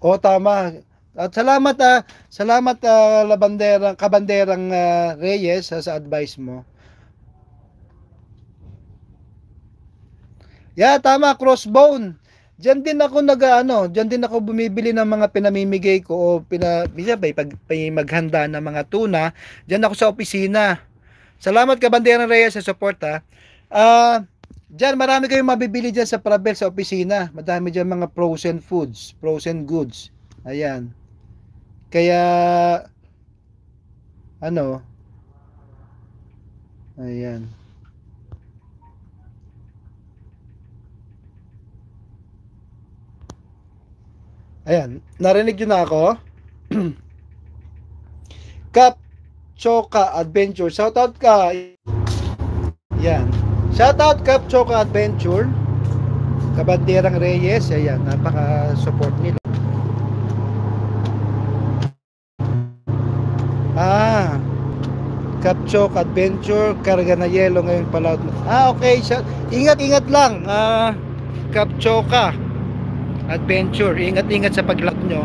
O tama. At salamat salamat kabanderang Reyes sa advice mo. Yeah, tama, crossbone. Diyan din ako diyan din ako bumibili ng mga pinamimigay ko o minsan pag maghanda ng mga tuna, diyan ako sa opisina. Salamat ka Bandera Reyes sa support ha. Ah, diyan marami kayong mabibili diyan sa Prabel sa opisina. Madami diyan mga frozen foods, frozen goods. Ayan. Kaya ano, ayan. Ayan, narinig niyo na ako? Kap Choka Adventure. Shoutout ka. Yan. Shoutout Kap Choka Adventure. Kabanderang Reyes. Ayan, napaka-support nila. Kap Choka Adventure. Karga na yelo ngayon pala. Okay. Ingat-ingat lang. Kap Choka Adventure. Ingat-ingat sa paglak nyo.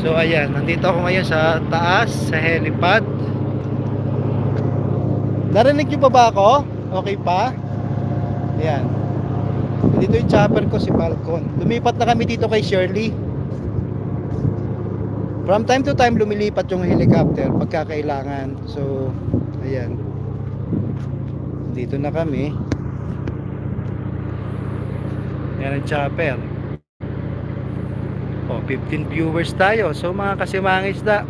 So ayan, nandito ako ngayon sa taas, sa helipad. Narinig nyo pa ba ako? Okay pa? Ayan. Dito yung chopper ko, si Falcon. Lumipat na kami dito kay Shirley. From time to time, lumilipat yung helicopter pagkakailangan. So, ayan. Dito na kami. Ayan ang chopper. 15 viewers tayo. So mga kasimangis na,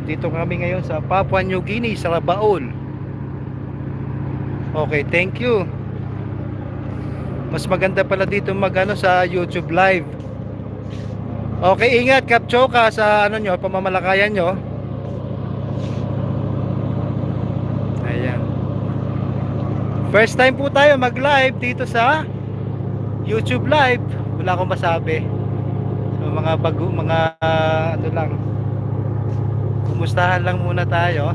dito kami ngayon sa Papua New Guinea, sa Rabaul. Okay, thank you. Mas maganda pala dito sa YouTube live. Okay, ingat Kap Choka sa nyo, pamamalakayan nyo. Ayan. First time po tayo mag live dito sa YouTube live. Wala akong masabi. So mga lang, kumustahan lang muna tayo.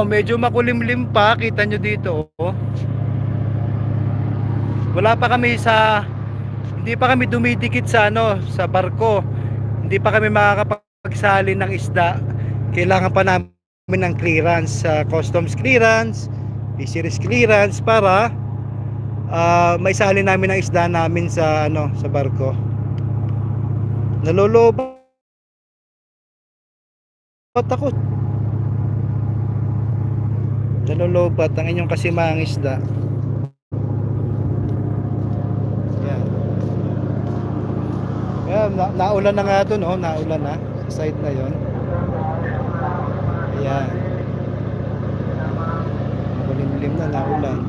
Medyo makulimlim pa, kita nyo dito wala pa kami hindi pa kami dumidikit sa sa barko, hindi pa kami makakapagsali ng isda. Kailangan pa namin ng clearance, customs clearance, fisheries clearance para may sali namin ang isda namin sa sa barko. Nalolobat ako. Nalolobat ang inyong kasimang isda. Yan. Yan, naulan na nga ito, no? Naulan na sa side na yon. Ayan. Makulimlim na, naulan.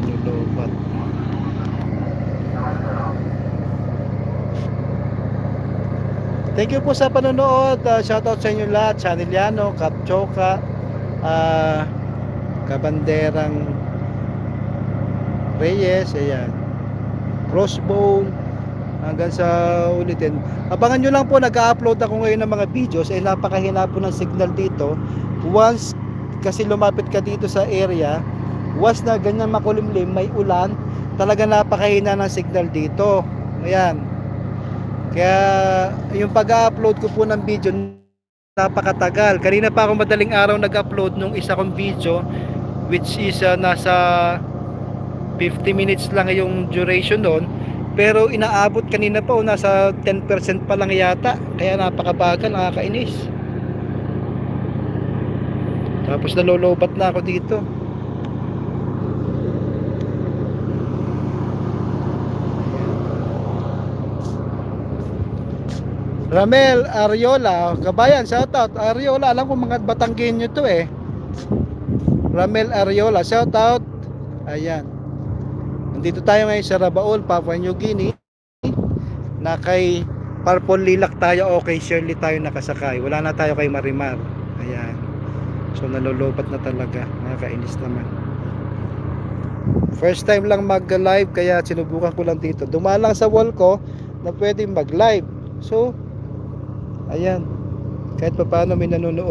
Nalolobat. Thank you po sa panonood. Shoutout sa inyo lahat. Chaneliano, Kap Choka, Kabanderang Reyes, ayan, Crossbone, hanggang sa ulitin. Abangan nyo lang po, nag-upload ako ngayon ng mga videos. Napakahina po ng signal dito. Once kasi lumapit ka dito sa area, once na ganyan makulimlim, may ulan, talaga napakahina ng signal dito. Ayan. Kaya yung pag-upload ko po ng video napakatagal. Kanina pa ako madaling araw nag-upload nung isa kong video, which is nasa 50 minutes lang yung duration doon. Pero inaabot kanina pa nasa 10% pa lang yata. Kaya napakabagal, nakakainis. Tapos nalolobat na ako dito. Ramel Ariola, kabayan, shoutout. Ariola, alam ko mga Batanggenyo to Ramel Ariola, shoutout. Ayan. Nandito tayo ngayon sa Rabaul, Papua New Guinea. Na kay Purple Lilac tayo, okay, Shirley tayo nakasakay. Wala na tayo kay Marimar. Ayan. So nalolobat na talaga. Nakakainis naman. First time lang mag-live, kaya sinubukan ko lang dito. Dumaan lang sa wall ko na pwedeng mag-live. So ayan, kahit pa paano may nanonood.